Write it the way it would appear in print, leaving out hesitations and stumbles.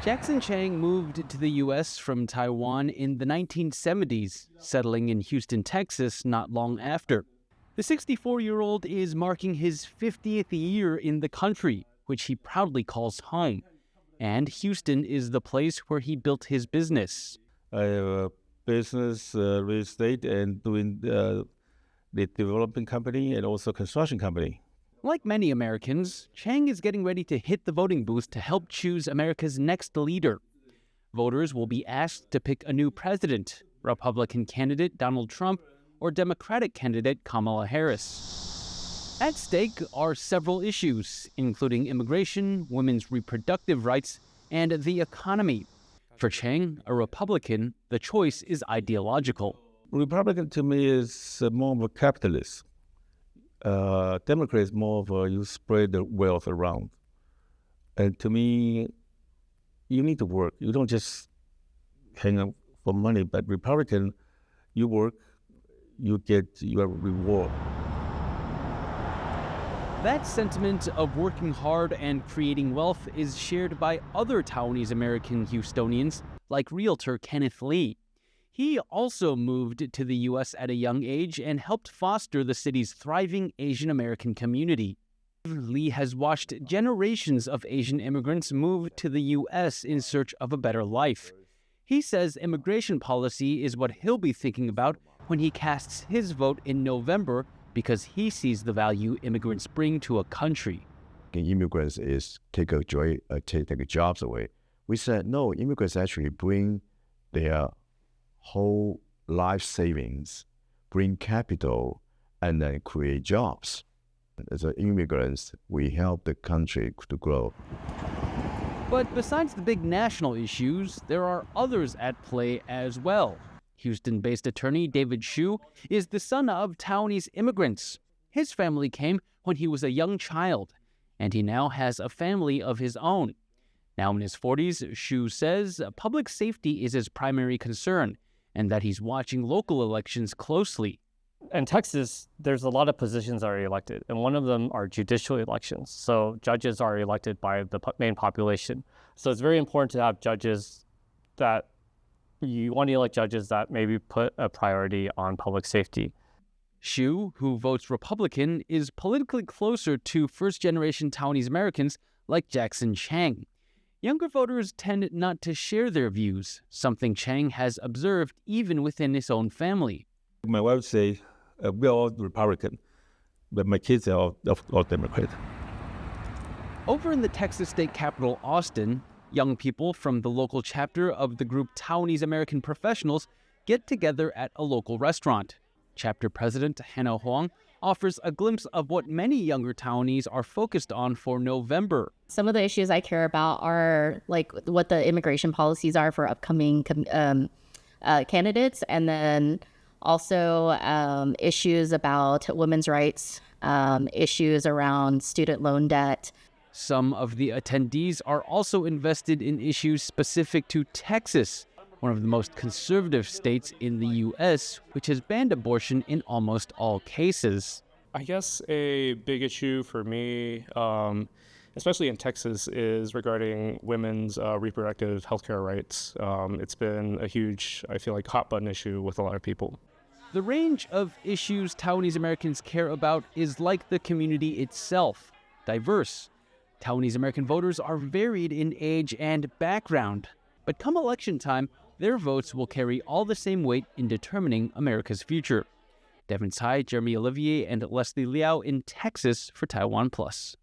Jackson Chang moved to the U.S. from Taiwan in the 1970s, settling in Houston, Texas not long after. The 64-year-old is marking his 50th year in the country, which he proudly calls home. And Houston is the place where he built his business. I have a business, real estate, and doing the development company and also construction company. Like many Americans, Chang is getting ready to hit the voting booth to help choose America's next leader. Voters will be asked to pick a new president, Republican candidate Donald Trump or Democratic candidate Kamala Harris. At stake are several issues, including immigration, women's reproductive rights, and the economy. For Chang, a Republican, the choice is ideological. Republican to me is more of a capitalist. Democrat is more of a you spread the wealth around. And to me, you need to work. You don't just hang out for money, but Republican, you work, you get your reward. That sentiment of working hard and creating wealth is shared by other Taiwanese American Houstonians, like realtor Kenneth Lee. He also moved to the U.S. at a young age and helped foster the city's thriving Asian American community. Lee has watched generations of Asian immigrants move to the U.S. in search of a better life. He says immigration policy is what he'll be thinking about when he casts his vote in November because he sees the value immigrants bring to a country. Immigrants is take jobs away. We said, no, immigrants actually bring their whole life savings, bring capital, and then create jobs. As immigrants, we help the country to grow. But besides the big national issues, there are others at play as well. Houston-based attorney David Shu is the son of Taiwanese immigrants. His family came when he was a young child, and he now has a family of his own. Now in his 40s, Shu says public safety is his primary concern, and that he's watching local elections closely. In Texas, there's a lot of positions that are elected, and one of them are judicial elections. So judges are elected by the main population. So it's very important to have judges that you want to elect judges that maybe put a priority on public safety. Shu, who votes Republican, is politically closer to first-generation Taiwanese Americans like Jackson Chang. Younger voters tend not to share their views, something Chang has observed even within his own family. My wife say, we're all Republican, but my kids are all Democrat. Over in the Texas state capital, Austin, young people from the local chapter of the group Taiwanese American Professionals get together at a local restaurant. Chapter president Hannah Huang offers a glimpse of what many younger Taiwanese are focused on for November. Some of the issues I care about are like what the immigration policies are for upcoming candidates, and then also issues about women's rights, issues around student loan debt. Some of the attendees are also invested in issues specific to Texas, one of the most conservative states in the U.S., which has banned abortion in almost all cases. I guess a big issue for me, especially in Texas, is regarding women's reproductive healthcare rights. It's been a huge, I feel like, hot button issue with a lot of people. The range of issues Taiwanese Americans care about is like the community itself, diverse. Taiwanese American voters are varied in age and background, but come election time, their votes will carry all the same weight in determining America's future. Devin, Tsai, Olivier, and Liao in Texas for TaiwanPlus.